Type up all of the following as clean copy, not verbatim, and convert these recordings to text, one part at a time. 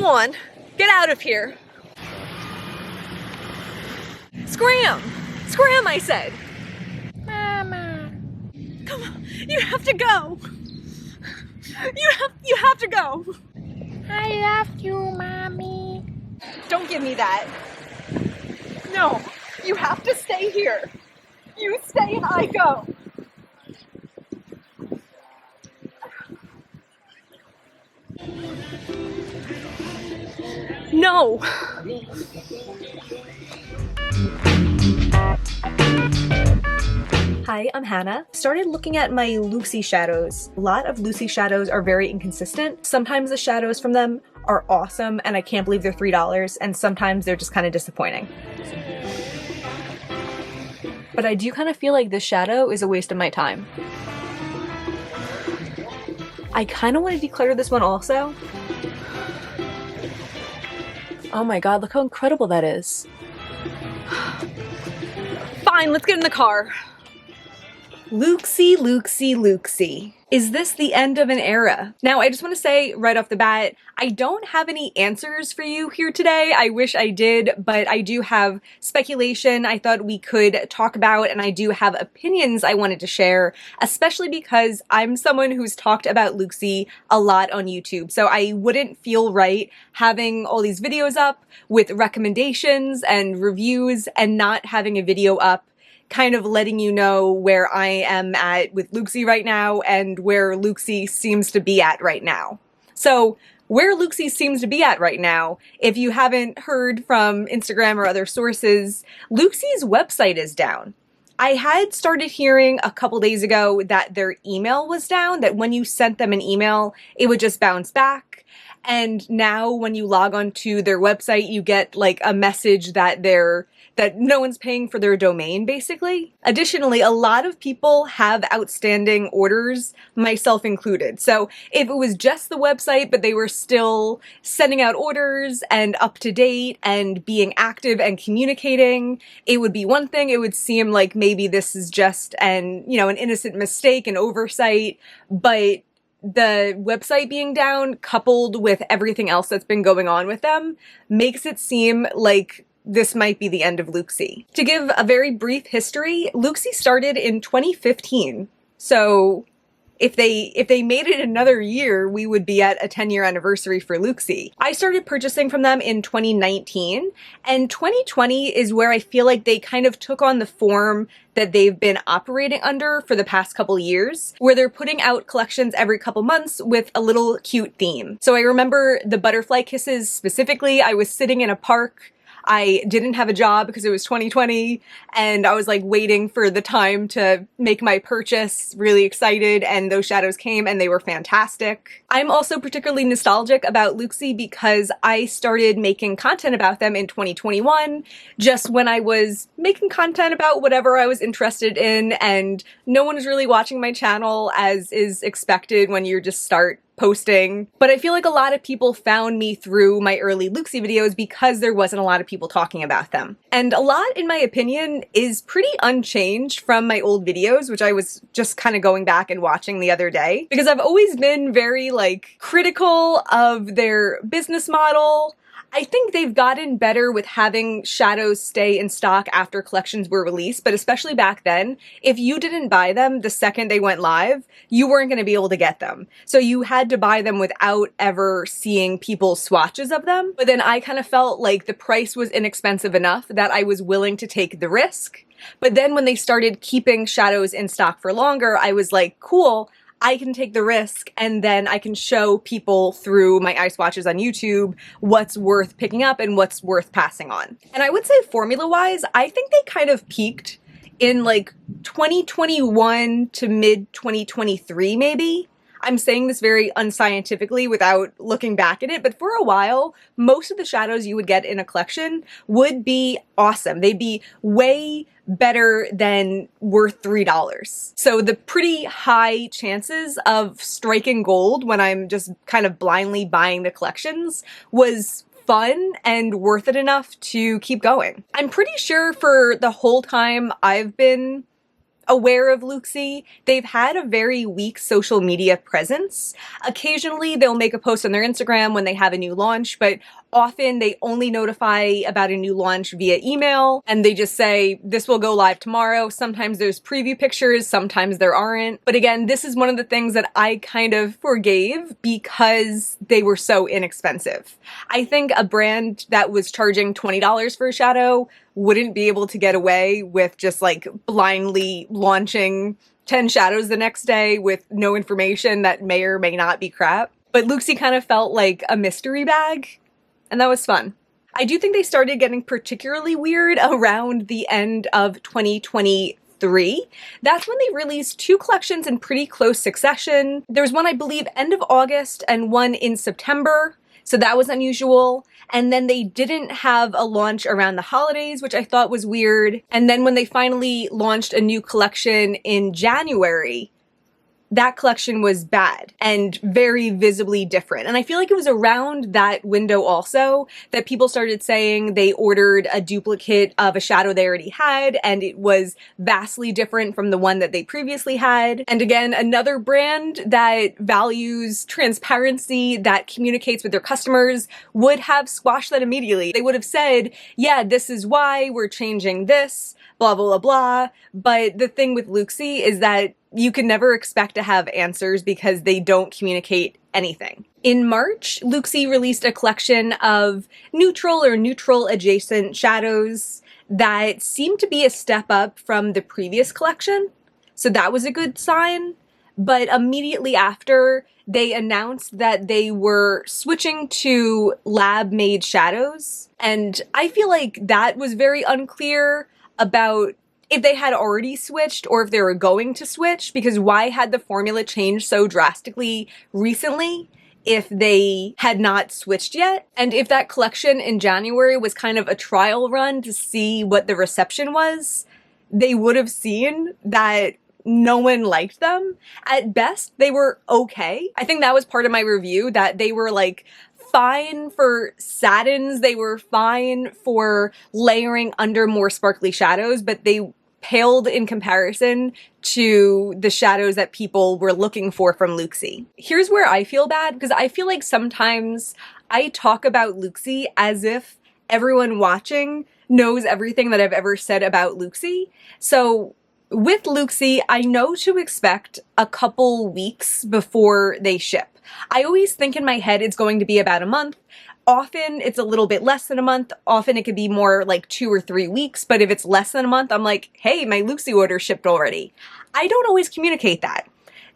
on, get out of here. Scram! Scram, I said. Mama. Come on, you have to go. You have to go. I love you, Mommy. Don't give me that. No, you have to stay here. You stay and I go. No. Hi, I'm Hannah. Started looking at my Looxi shadows. A lot of Looxi shadows are very inconsistent. Sometimes the shadows from them are awesome and I can't believe they're $3, and sometimes they're just kind of disappointing. But I do kind of feel like this shadow is a waste of my time. I kind of want to declutter this one also. Oh my god, look how incredible that is. Fine, let's get in the car. Looxi, Looxi, Looxi. Is this the end of an era? Now, I just want to say right off the bat, I don't have any answers for you here today. I wish I did, but I do have speculation I thought we could talk about, and I do have opinions I wanted to share, especially because I'm someone who's talked about Looxi a lot on YouTube, so I wouldn't feel right having all these videos up with recommendations and reviews and not having a video up kind of letting you know where I am at with Looxi right now and where Looxi seems to be at right now. So where Looxi seems to be at right now, if you haven't heard from Instagram or other sources, Looxi's website is down. I had started hearing a couple days ago that their email was down, that when you sent them an email, it would just bounce back. And now when you log on to their website, you get like a message that no one's paying for their domain, basically. Additionally, a lot of people have outstanding orders, myself included. So if it was just the website, but they were still sending out orders and up to date and being active and communicating, it would be one thing. It would seem like maybe this is just an innocent mistake, an oversight, but the website being down, coupled with everything else that's been going on with them, makes it seem like this might be the end of Looxi. To give a very brief history, Looxi started in 2015. So if they made it another year, we would be at a 10-year anniversary for Looxi. I started purchasing from them in 2019, and 2020 is where I feel like they kind of took on the form that they've been operating under for the past couple years, where they're putting out collections every couple months with a little cute theme. So I remember the butterfly kisses specifically. I was sitting in a park. I didn't have a job because it was 2020, and I was like waiting for the time to make my purchase, really excited, and those shadows came and they were fantastic. I'm also particularly nostalgic about Looxi because I started making content about them in 2021, just when I was making content about whatever I was interested in, and no one was really watching my channel, as is expected when you just start posting. But I feel like a lot of people found me through my early Looxi videos because there wasn't a lot of people talking about them. And a lot, in my opinion, is pretty unchanged from my old videos, which I was just kind of going back and watching the other day, because I've always been very critical of their business model. I think they've gotten better with having shadows stay in stock after collections were released, but especially back then, if you didn't buy them the second they went live, you weren't going to be able to get them. So you had to buy them without ever seeing people's swatches of them. But then I kind of felt like the price was inexpensive enough that I was willing to take the risk. But then when they started keeping shadows in stock for longer, I was like, cool, I can take the risk, and then I can show people through my eye swatches on YouTube what's worth picking up and what's worth passing on. And I would say formula-wise, I think they kind of peaked in 2021 to mid-2023 maybe. I'm saying this very unscientifically without looking back at it, but for a while, most of the shadows you would get in a collection would be awesome. They'd be way better than worth $3. So the pretty high chances of striking gold when I'm just kind of blindly buying the collections was fun and worth it enough to keep going. I'm pretty sure for the whole time I've been aware of Looxi, they've had a very weak social media presence. Occasionally, they'll make a post on their Instagram when they have a new launch, but often they only notify about a new launch via email, and they just say, this will go live tomorrow. Sometimes there's preview pictures, sometimes there aren't. But again, this is one of the things that I kind of forgave because they were so inexpensive. I think a brand that was charging $20 for a shadow wouldn't be able to get away with just like blindly launching 10 shadows the next day with no information that may or may not be crap. But Looxi kind of felt like a mystery bag, and that was fun. I do think they started getting particularly weird around the end of 2023. That's when they released 2 collections in pretty close succession. There was one, I believe, end of August and one in September. So that was unusual. And then they didn't have a launch around the holidays, which I thought was weird. And then when they finally launched a new collection in January, that collection was bad and very visibly different. And I feel like it was around that window also that people started saying they ordered a duplicate of a shadow they already had, and it was vastly different from the one that they previously had. And again, another brand that values transparency, that communicates with their customers, would have squashed that immediately. They would have said, yeah, this is why we're changing this, blah, blah, blah, blah. But the thing with Looxi is that you can never expect to have answers because they don't communicate anything. In March, Looxi released a collection of neutral or neutral adjacent shadows that seemed to be a step up from the previous collection. So that was a good sign. But immediately after, they announced that they were switching to lab-made shadows. And I feel like that was very unclear about if they had already switched or if they were going to switch, because why had the formula changed so drastically recently if they had not switched yet? And if that collection in January was kind of a trial run to see what the reception was, they would have seen that no one liked them. At best, they were okay. I think that was part of my review, that they were like fine for satins, they were fine for layering under more sparkly shadows, but they paled in comparison to the shadows that people were looking for from Looxi. Here's where I feel bad, because I feel like sometimes I talk about Looxi as if everyone watching knows everything that I've ever said about Looxi. So with Looxi, I know to expect a couple weeks before they ship. I always think in my head it's going to be about a month. Often it's a little bit less than a month. Often it could be more like 2 or 3 weeks. But if it's less than a month, I'm like, hey, my Looxi order shipped already. I don't always communicate that.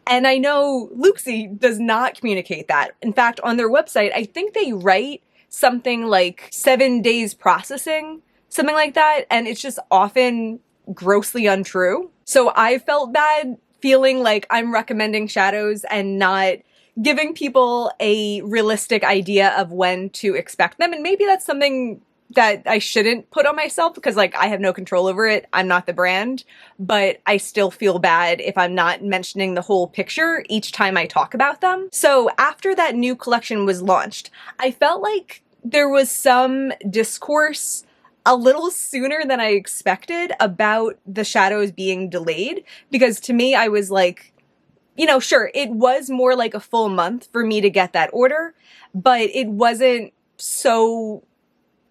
And I know Looxi does not communicate that. In fact, on their website, I think they write something like 7 days processing, something like that. And it's just often grossly untrue. So I felt bad feeling like I'm recommending shadows and not giving people a realistic idea of when to expect them. And maybe that's something that I shouldn't put on myself because like I have no control over it. I'm not the brand, but I still feel bad if I'm not mentioning the whole picture each time I talk about them. So after that new collection was launched, I felt like there was some discourse a little sooner than I expected about the shadows being delayed, because to me, I was like, you know, sure, it was more like a full month for me to get that order, but it wasn't so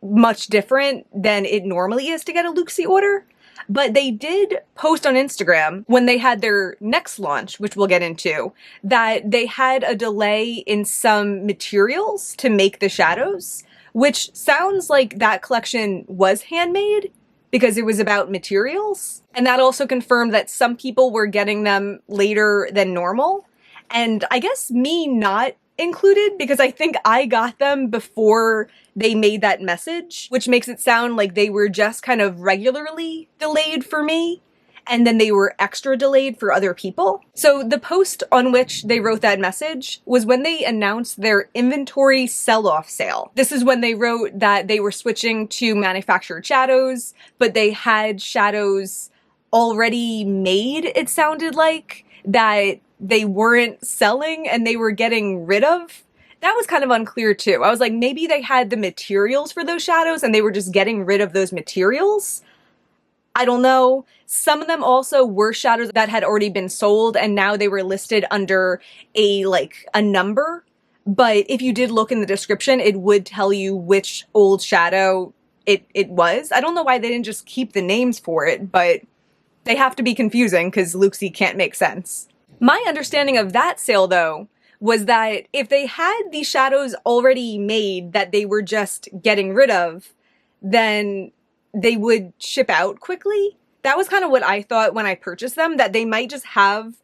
much different than it normally is to get a Looxi order. But they did post on Instagram when they had their next launch, which we'll get into, that they had a delay in some materials to make the shadows, which sounds like that collection was handmade because it was about materials. And that also confirmed that some people were getting them later than normal. And I guess me not included, because I think I got them before they made that message, which makes it sound like they were just kind of regularly delayed for me, and then they were extra delayed for other people. So the post on which they wrote that message was when they announced their inventory sell-off sale. This is when they wrote that they were switching to manufactured shadows, but they had shadows already made, it sounded like, that they weren't selling and they were getting rid of. That was kind of unclear too. I was like, maybe they had the materials for those shadows and they were just getting rid of those materials. I don't know. Some of them also were shadows that had already been sold and now they were listed under a number. But if you did look in the description, it would tell you which old shadow it was. I don't know why they didn't just keep the names for it, but they have to be confusing because Looxi can't make sense. My understanding of that sale, though, was that if they had these shadows already made that they were just getting rid of, then they would ship out quickly. That was kind of what I thought when I purchased them, that they might just have,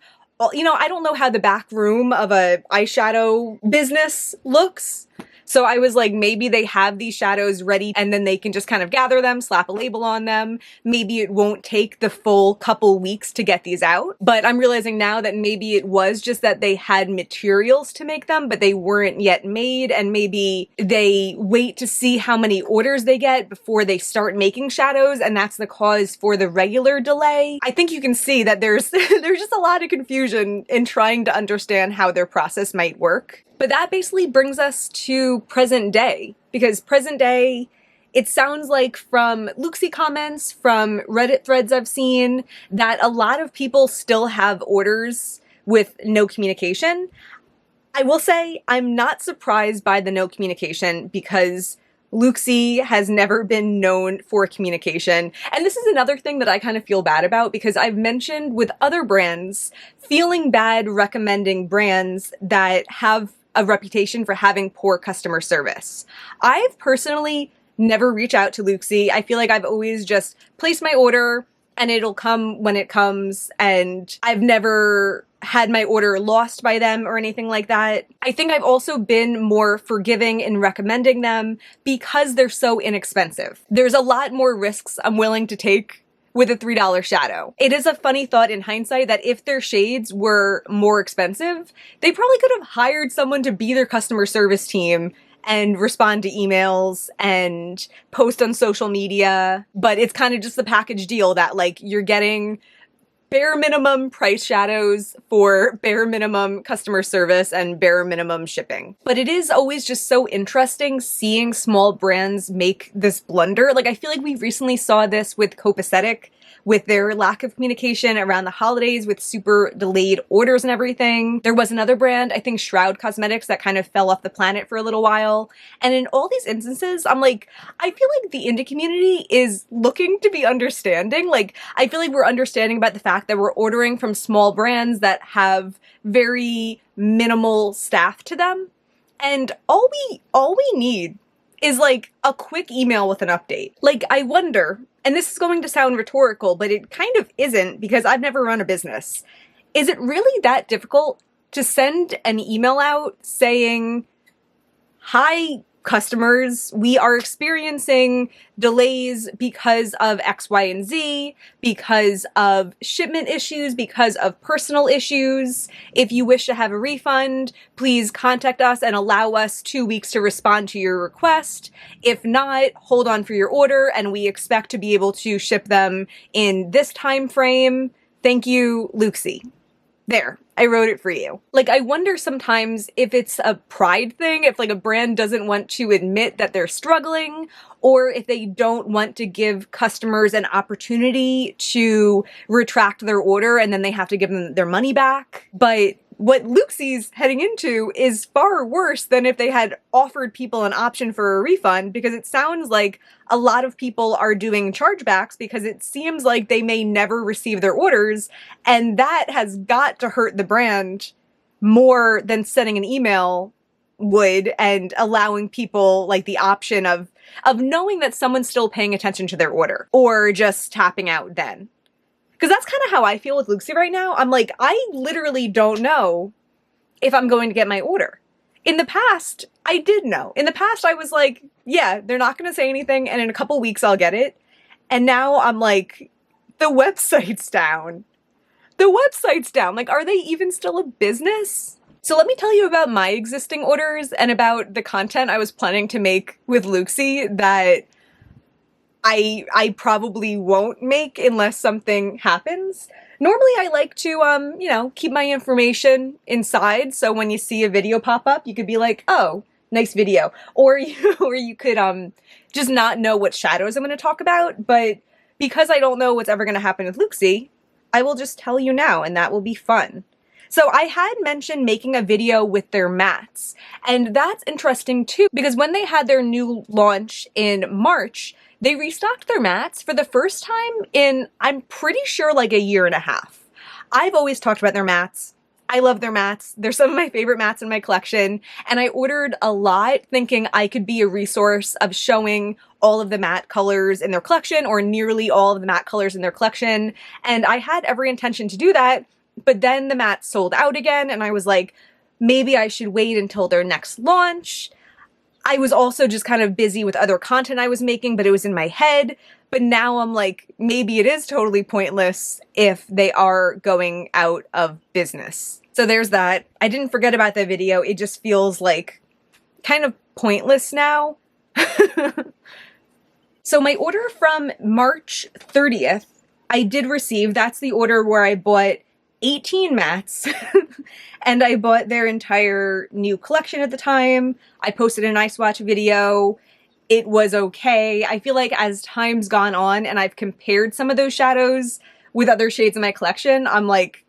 I don't know how the back room of a eyeshadow business looks. So I was like, maybe they have these shadows ready and then they can just kind of gather them, slap a label on them. Maybe it won't take the full couple weeks to get these out. But I'm realizing now that maybe it was just that they had materials to make them, but they weren't yet made. And maybe they wait to see how many orders they get before they start making shadows. And that's the cause for the regular delay. I think you can see that there's just a lot of confusion in trying to understand how their process might work. But that basically brings us to present day, because present day, it sounds like from Looxi comments, from Reddit threads I've seen, that a lot of people still have orders with no communication. I will say I'm not surprised by the no communication because Looxi has never been known for communication. And this is another thing that I kind of feel bad about because I've mentioned with other brands, feeling bad recommending brands that have a reputation for having poor customer service. I've personally never reached out to Looxi. I feel like I've always just placed my order and it'll come when it comes, and I've never had my order lost by them or anything like that. I think I've also been more forgiving in recommending them because they're so inexpensive. There's a lot more risks I'm willing to take with a $3 shadow. It is a funny thought in hindsight that if their shades were more expensive, they probably could have hired someone to be their customer service team and respond to emails and post on social media. But it's kind of just the package deal that you're getting bare minimum price shadows for bare minimum customer service and bare minimum shipping. But it is always just so interesting seeing small brands make this blunder. I feel like we recently saw this with Copacetic, with their lack of communication around the holidays with super delayed orders and everything. There was another brand, I think Shroud Cosmetics, that kind of fell off the planet for a little while. And in all these instances, I'm like, I feel like the indie community is looking to be understanding. I feel like we're understanding about the fact that we're ordering from small brands that have very minimal staff to them. And all we need is a quick email with an update. I wonder, and this is going to sound rhetorical, but it kind of isn't because I've never run a business. Is it really that difficult to send an email out saying, "Hi, customers, we are experiencing delays because of X, Y, and Z, because of shipment issues, because of personal issues. If you wish to have a refund, please contact us and allow us 2 weeks to respond to your request. If not, hold on for your order and we expect to be able to ship them in this time frame. Thank you, Looxi." There, I wrote it for you. I wonder sometimes if it's a pride thing, if a brand doesn't want to admit that they're struggling, or if they don't want to give customers an opportunity to retract their order and then they have to give them their money back. But what Looxi's heading into is far worse than if they had offered people an option for a refund, because it sounds like a lot of people are doing chargebacks because it seems like they may never receive their orders, and that has got to hurt the brand more than sending an email would and allowing people the option of knowing that someone's still paying attention to their order or just tapping out then. Because that's kind of how I feel with Looxi right now. I'm like, I literally don't know if I'm going to get my order. In the past, I did know. In the past, I was like, yeah, they're not going to say anything, and in a couple weeks, I'll get it. And now I'm like, the website's down. The website's down. Are they even still a business? So let me tell you about my existing orders and about the content I was planning to make with Looxi that I probably won't make unless something happens. Normally I like to, keep my information inside, so when you see a video pop up, you could be like, oh, nice video. Or you could just not know what shadows I'm going to talk about. But because I don't know what's ever going to happen with Looxi, I will just tell you now, and that will be fun. So I had mentioned making a video with their mats, and that's interesting too, because when they had their new launch in March, they restocked their mats for the first time in, I'm pretty sure, like a year and a half. I've always talked about their mats. I love their mats. They're some of my favorite mats in my collection, and I ordered a lot thinking I could be a resource of showing all of the matte colors in their collection, or nearly all of the matte colors in their collection, and I had every intention to do that, but then the mats sold out again, and I was like, maybe I should wait until their next launch. I was also just kind of busy with other content I was making, but it was in my head. But now I'm like, maybe it is totally pointless if they are going out of business. So there's that. I didn't forget about that video. It just feels like kind of pointless now. So my order from March 30th, I did receive. That's the order where I bought 18 mats and I bought their entire new collection at the time. I posted an ice watch video. It was okay. I feel like as time's gone on and I've compared some of those shadows with other shades in my collection, I'm like,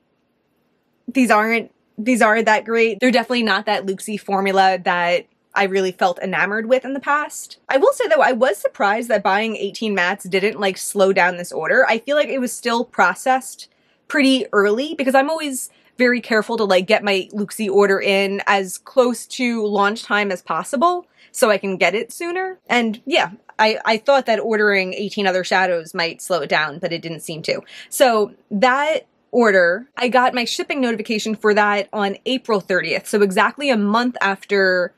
these aren't that great. They're definitely not that Looxi formula that I really felt enamored with in the past. I will say though, I was surprised that buying 18 mats didn't like slow down this order. I feel like it was still processed pretty early because I'm always very careful to like get my Looxi order in as close to launch time as possible so I can get it sooner. And yeah, I thought that ordering 18 other shadows might slow it down, but it didn't seem to. So that order, I got my shipping notification for that on April 30th. So exactly a month after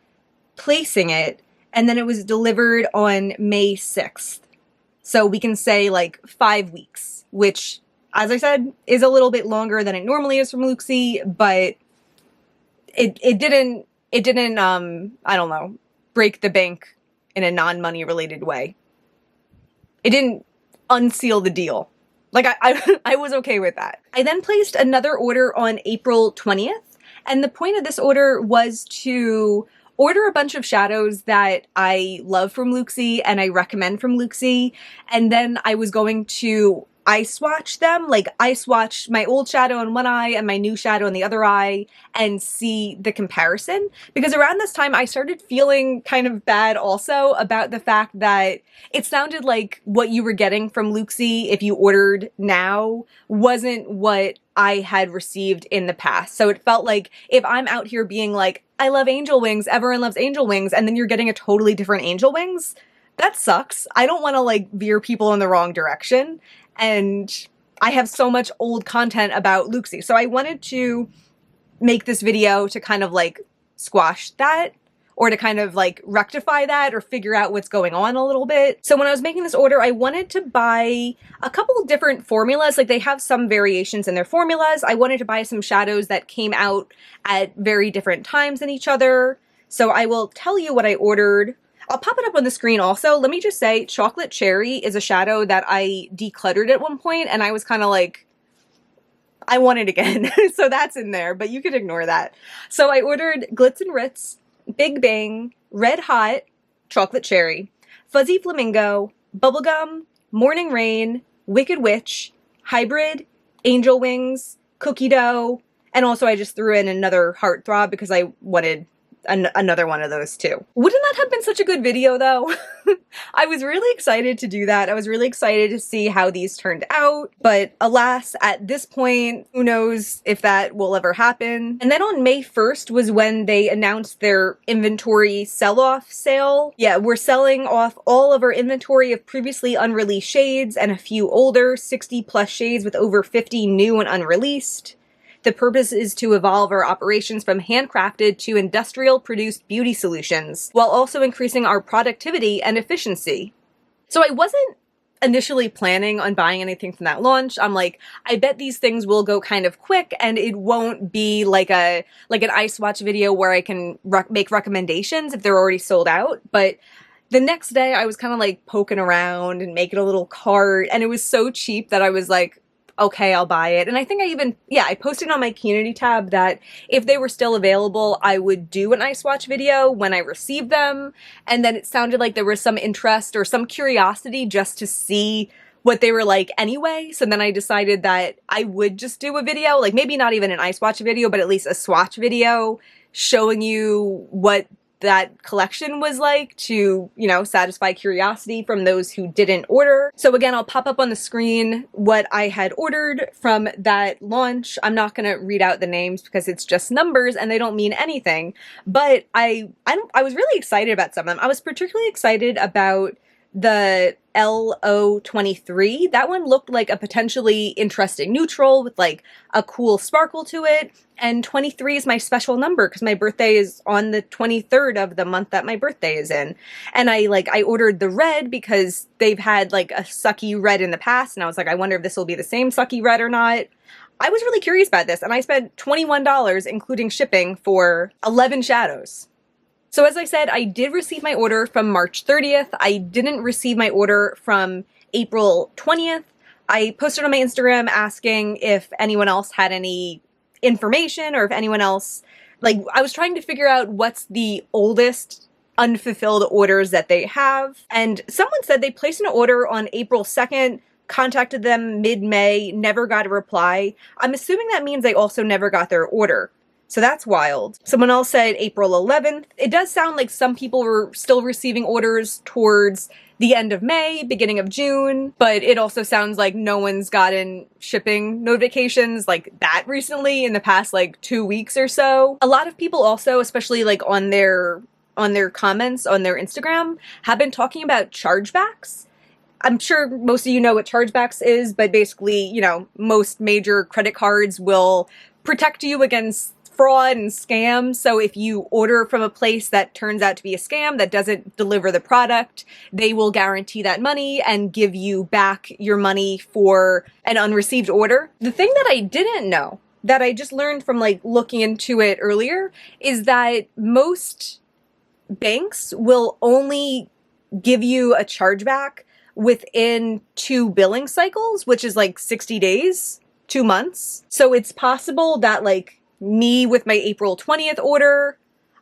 placing it, and then it was delivered on May 6th. So we can say like 5 weeks, which, as I said, is a little bit longer than it normally is from Looxi, but it didn't, I don't know, break the bank in a non-money related way. It didn't unseal the deal. Like I was okay with that. I then placed another order on April 20th, and the point of this order was to order a bunch of shadows that I love from Looxi and I recommend from Looxi, and then I was going to eye swatch them, like eye swatch my old shadow in one eye and my new shadow in the other eye and see the comparison. Because around this time I started feeling kind of bad also about the fact that it sounded like what you were getting from Looxi if you ordered now wasn't what I had received in the past. So it felt like if I'm out here being like, I love angel wings, everyone loves angel wings, and then you're getting a totally different angel wings, that sucks. I don't want to like veer people in the wrong direction. And I have so much old content about Looxi. So I wanted to make this video to kind of like squash that, or to kind of like rectify that or figure out what's going on a little bit. So when I was making this order, I wanted to buy a couple of different formulas. Like they have some variations in their formulas. I wanted to buy some shadows that came out at very different times than each other. So I will tell you what I ordered. I'll pop it up on the screen also. Let me just say, Chocolate Cherry is a shadow that I decluttered at one point, and I was kind of like, I want it again. So that's in there, but you could ignore that. So I ordered Glitz and Ritz, Big Bang, Red Hot, Chocolate Cherry, Fuzzy Flamingo, Bubblegum, Morning Rain, Wicked Witch, Hybrid, Angel Wings, Cookie Dough, and also I just threw in another Heartthrob because I wanted another one of those too. Wouldn't that have been such a good video though? I was really excited to do that. I was really excited to see how these turned out, but alas, at this point, who knows if that will ever happen. And then on May 1st was when they announced their inventory sell-off sale. Yeah, we're selling off all of our inventory of previously unreleased shades and a few older 60+ shades with over 50 new and unreleased. The purpose is to evolve our operations from handcrafted to industrial-produced beauty solutions, while also increasing our productivity and efficiency. So I wasn't initially planning on buying anything from that launch. I'm like, I bet these things will go kind of quick and it won't be like an ice watch video where I can make recommendations if they're already sold out. But the next day I was kind of like poking around and making a little cart, and it was so cheap that I was like, okay, I'll buy it. And I think I posted on my community tab that if they were still available, I would do an ice watch video when I received them. And then it sounded like there was some interest or some curiosity just to see what they were like anyway. So then I decided that I would just do a video, like maybe not even an eye swatch video, but at least a swatch video showing you what that collection was like to, you know, satisfy curiosity from those who didn't order. So again, I'll pop up on the screen what I had ordered from that launch. I'm not going to read out the names because it's just numbers and they don't mean anything, but I was really excited about some of them. I was particularly excited about the LO23. That one looked like a potentially interesting neutral with like a cool sparkle to it. And 23 is my special number because my birthday is on the 23rd of the month that my birthday is in. And I ordered the red because they've had like a sucky red in the past. And I was like, I wonder if this will be the same sucky red or not. I was really curious about this and I spent $21, including shipping, for 11 shadows. So as I said, I did receive my order from March 30th. I didn't receive my order from April 20th. I posted on my Instagram asking if anyone else had any information or if anyone else, like, I was trying to figure out what's the oldest unfulfilled orders that they have. And someone said they placed an order on April 2nd, contacted them mid-May, never got a reply. I'm assuming that means they also never got their order. So that's wild. Someone else said April 11th. It does sound like some people were still receiving orders towards the end of May, beginning of June, but it also sounds like no one's gotten shipping notifications like that recently in the past like 2 weeks or so. A lot of people also, especially like on their comments on their Instagram, have been talking about chargebacks. I'm sure most of you know what chargebacks is, but basically, you know, most major credit cards will protect you against fraud and scams. So if you order from a place that turns out to be a scam that doesn't deliver the product, they will guarantee that money and give you back your money for an unreceived order. The thing that I didn't know, that I just learned from like looking into it earlier, is that most banks will only give you a chargeback within 2 billing cycles, which is like 60 days, 2 months. So it's possible that like me with my April 20th order,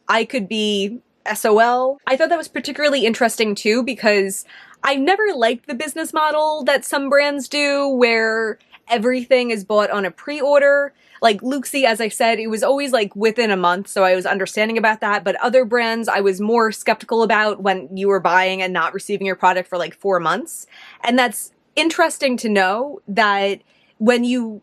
I could be SOL. I thought that was particularly interesting too because I never liked the business model that some brands do where everything is bought on a pre-order. Like Looxi, as I said, it was always like within a month, so I was understanding about that. But other brands I was more skeptical about when you were buying and not receiving your product for like 4 months. And that's interesting to know that when you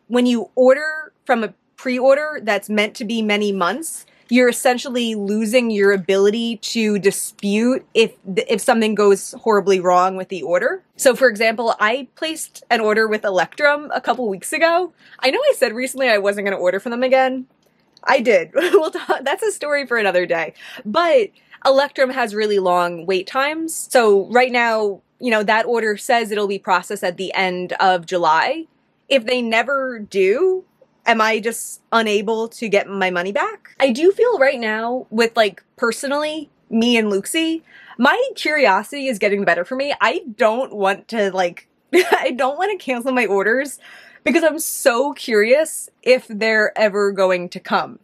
order from a pre-order that's meant to be many months, you're essentially losing your ability to dispute if something goes horribly wrong with the order. So for example, I placed an order with Electrum a couple weeks ago. I know I said recently I wasn't going to order from them again. I did. That's a story for another day. But Electrum has really long wait times. So right now, you know, that order says it'll be processed at the end of July. If they never do, am I just unable to get my money back? I do feel right now with like personally me and Looxi, my curiosity is getting better for me. I don't want to like, I don't want to cancel my orders because I'm so curious if they're ever going to come.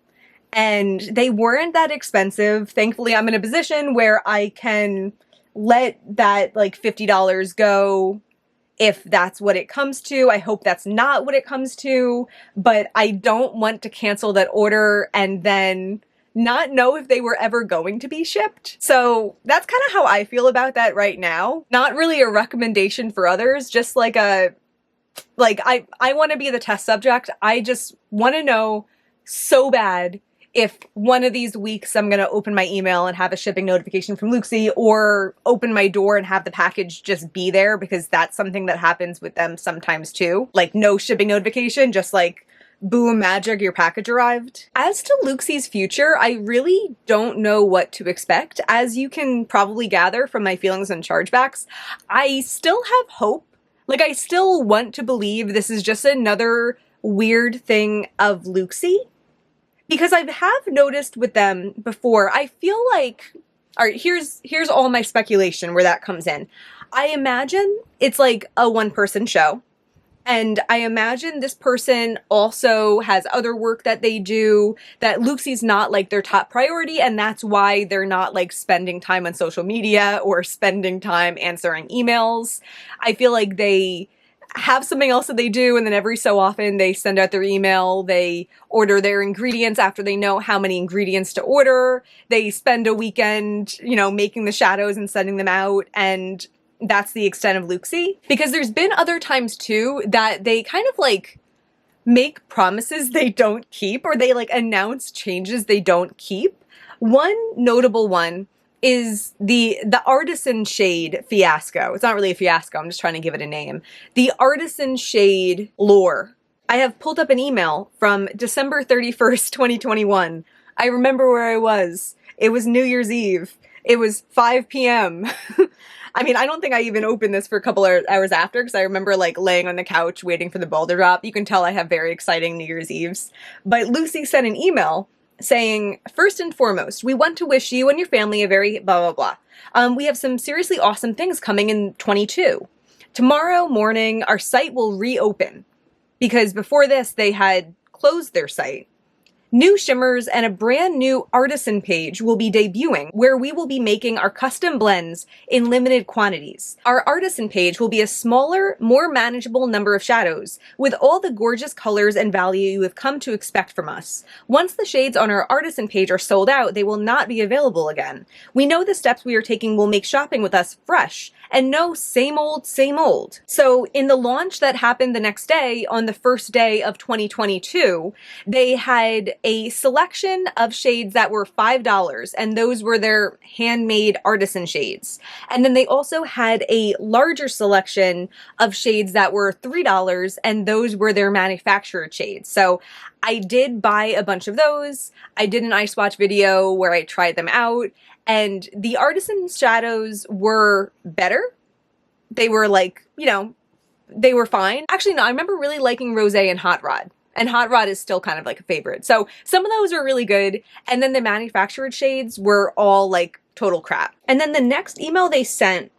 And they weren't that expensive. Thankfully, I'm in a position where I can let that like $50 go if that's what it comes to. I hope that's not what it comes to, but I don't want to cancel that order and then not know if they were ever going to be shipped. So that's kind of how I feel about that right now. Not really a recommendation for others, just like I want to be the test subject. I just want to know so bad if one of these weeks I'm going to open my email and have a shipping notification from Looxi, or open my door and have the package just be there, because that's something that happens with them sometimes too. Like no shipping notification, just like boom, magic, your package arrived. As to Looxi's future, I really don't know what to expect. As you can probably gather from my feelings on chargebacks, I still have hope. Like I still want to believe this is just another weird thing of Looxi. Because I have noticed with them before, I feel like, all right, here's all my speculation where that comes in. I imagine it's like a one-person show. And I imagine this person also has other work that they do, that Looxi's not like their top priority, and that's why they're not like spending time on social media or spending time answering emails. I feel like they have something else that they do, and then every so often they send out their email, they order their ingredients after they know how many ingredients to order, they spend a weekend, you know, making the shadows and sending them out, and that's the extent of Looxi. Because there's been other times too that they kind of like make promises they don't keep, or they like announce changes they don't keep. One notable one is the artisan shade fiasco. It's not really a fiasco, I'm just trying to give it a name. The artisan shade lore. I have pulled up an email from December 31st, 2021. I remember where I was. It was New Year's Eve. It was 5 p.m. I mean, I don't think I even opened this for a couple of hours after, because I remember like laying on the couch waiting for the ball to drop. You can tell I have very exciting New Year's Eves. But Looxi sent an email saying, first and foremost, we want to wish you and your family a very blah, blah, blah. We have some seriously awesome things coming in 22. Tomorrow morning, our site will reopen, because before this, they had closed their site. New shimmers and a brand new artisan page will be debuting, where we will be making our custom blends in limited quantities. Our artisan page will be a smaller, more manageable number of shadows, with all the gorgeous colors and value you have come to expect from us. Once the shades on our artisan page are sold out, they will not be available again. We know the steps we are taking will make shopping with us fresh, and no same old, same old. So in the launch that happened the next day, on the first day of 2022, they had a selection of shades that were $5, and those were their handmade artisan shades. And then they also had a larger selection of shades that were $3, and those were their manufactured shades. So I did buy a bunch of those. I did an eye swatch video where I tried them out, and the artisan shadows were better. They were like, you know, they were fine. Actually, no, I remember really liking Rosé and Hot Rod. And Hot Rod is still kind of like a favorite. So some of those are really good. And then the manufactured shades were all like total crap. And then the next email they sent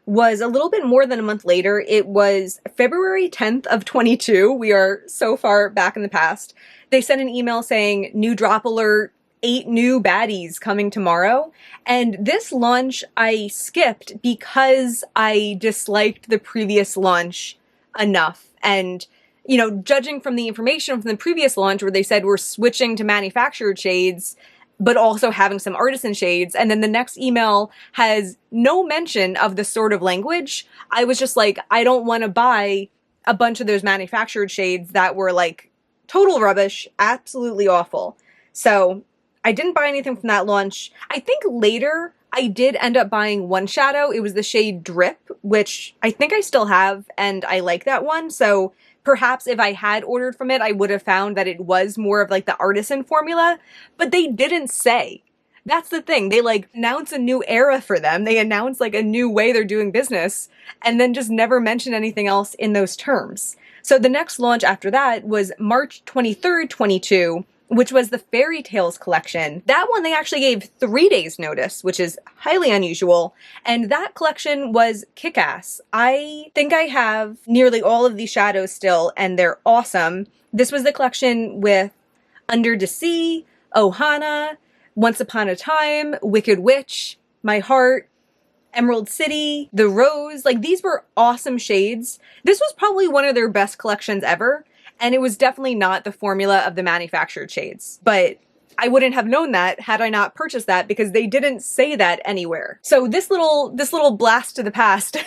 was a little bit more than a month later. It was February 10th of 22. We are so far back in the past. They sent an email saying, new drop alert, 8 new baddies coming tomorrow. And this launch I skipped because I disliked the previous launch enough. And you know, judging from the information from the previous launch where they said we're switching to manufactured shades, but also having some artisan shades, and then the next email has no mention of the sort of language, I was just like, I don't want to buy a bunch of those manufactured shades that were like total rubbish, absolutely awful. So I didn't buy anything from that launch. I think later I did end up buying one shadow. It was the shade Drip, which I think I still have, and I like that one. So perhaps if I had ordered from it, I would have found that it was more of like the artisan formula, but they didn't say. That's the thing. They like announce a new era for them. They announce like a new way they're doing business, and then just never mention anything else in those terms. So the next launch after that was March 23rd, 22, which was the Fairy Tales collection. That one they actually gave 3 days notice, which is highly unusual. And that collection was kick-ass. I think I have nearly all of these shadows still, and they're awesome. This was the collection with Under the Sea, Ohana, Once Upon a Time, Wicked Witch, My Heart, Emerald City, The Rose. Like, these were awesome shades. This was probably one of their best collections ever. And it was definitely not the formula of the manufactured shades. But I wouldn't have known that had I not purchased that, because they didn't say that anywhere. So this little blast to the past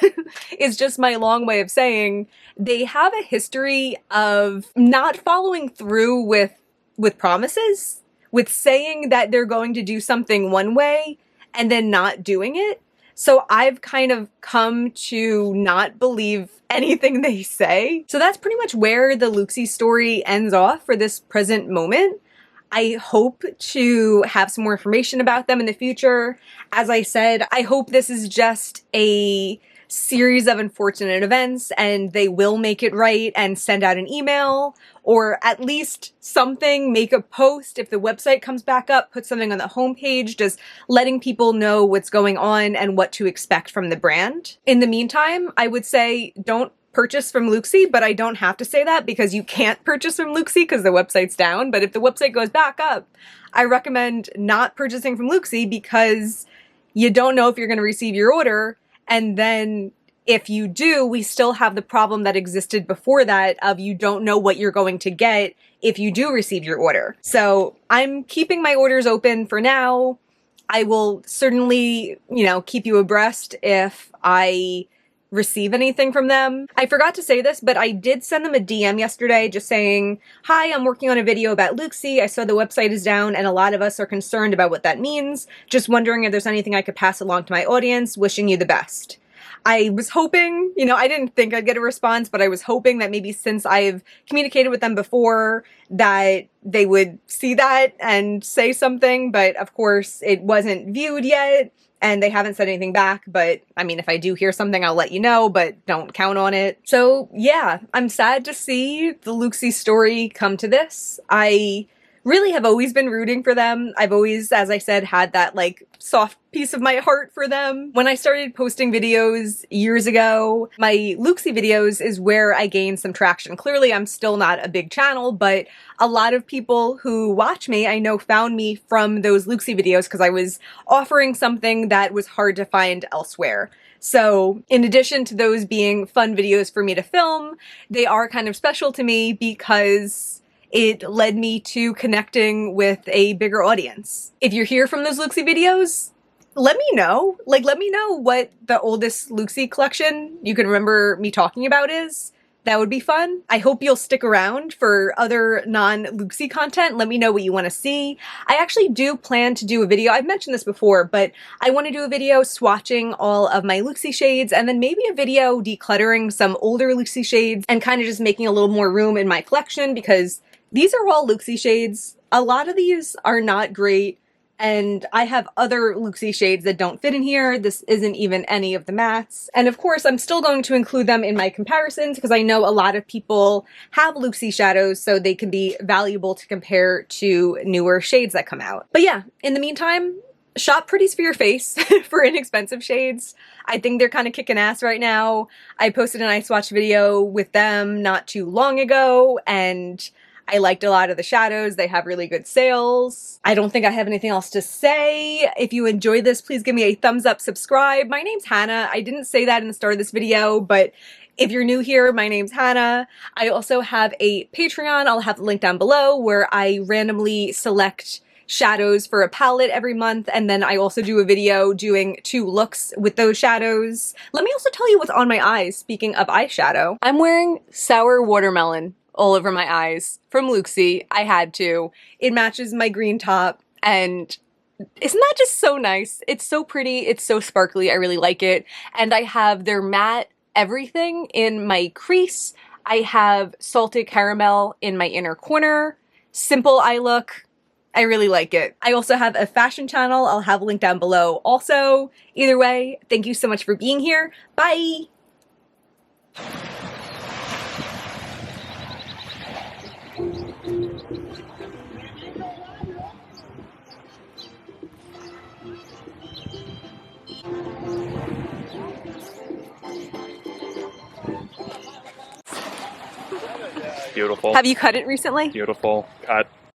is just my long way of saying they have a history of not following through with promises, with saying that they're going to do something one way and then not doing it. So I've kind of come to not believe anything they say. So that's pretty much where the Looxi story ends off for this present moment. I hope to have some more information about them in the future. As I said, I hope this is just a series of unfortunate events and they will make it right and send out an email, or at least something, make a post if the website comes back up, put something on the homepage, just letting people know what's going on and what to expect from the brand. In the meantime, I would say don't purchase from Looxi, but I don't have to say that because you can't purchase from Looxi because the website's down. But if the website goes back up, I recommend not purchasing from Looxi because you don't know if you're going to receive your order, and then if you do, we still have the problem that existed before that of you don't know what you're going to get if you do receive your order. So I'm keeping my orders open for now. I will certainly, keep you abreast if I receive anything from them. I forgot to say this, but I did send them a DM yesterday just saying, hi, I'm working on a video about Looxi. I saw the website is down and a lot of us are concerned about what that means. Just wondering if there's anything I could pass along to my audience. Wishing you the best. I was hoping, I didn't think I'd get a response, but I was hoping that maybe since I've communicated with them before that they would see that and say something, but of course it wasn't viewed yet. And they haven't said anything back, but I mean, if I do hear something, I'll let you know, but don't count on it. So yeah, I'm sad to see the Looxi story come to this. I really have always been rooting for them. I've always, as I said, had that soft piece of my heart for them. When I started posting videos years ago, my Looxi videos is where I gained some traction. Clearly, I'm still not a big channel, but a lot of people who watch me, I know, found me from those Looxi videos because I was offering something that was hard to find elsewhere. So in addition to those being fun videos for me to film, they are kind of special to me because it led me to connecting with a bigger audience. If you're here from those Looxi videos, let me know. Let me know what the oldest Looxi collection you can remember me talking about is. That would be fun. I hope you'll stick around for other non-Looxi content. Let me know what you want to see. I actually do plan to do a video. I've mentioned this before, but I want to do a video swatching all of my Looxi shades and then maybe a video decluttering some older Looxi shades and kind of just making a little more room in my collection because these are all Looxi shades. A lot of these are not great, and I have other Looxi shades that don't fit in here. This isn't even any of the mattes. And of course, I'm still going to include them in my comparisons because I know a lot of people have Looxi shadows, so they can be valuable to compare to newer shades that come out. But yeah, in the meantime, shop pretties for your face for inexpensive shades. I think they're kind of kicking ass right now. I posted an eye swatch video with them not too long ago, and I liked a lot of the shadows. They have really good sales. I don't think I have anything else to say. If you enjoyed this, please give me a thumbs up, subscribe. My name's Hannah. I didn't say that in the start of this video, but if you're new here, my name's Hannah. I also have a Patreon. I'll have the link down below where I randomly select shadows for a palette every month, and then I also do a video doing 2 looks with those shadows. Let me also tell you what's on my eyes, speaking of eyeshadow. I'm wearing Sour Watermelon all over my eyes from Looxi. I had to. It matches my green top, and isn't that just so nice? It's so pretty, it's so sparkly, I really like it. And I have their matte everything in my crease. I have salted caramel in my inner corner. Simple eye look. I really like it. I also have a fashion channel. I'll have a link down below also. Either way, thank you so much for being here. Bye! Beautiful. Have you cut it recently? Beautiful. Cut.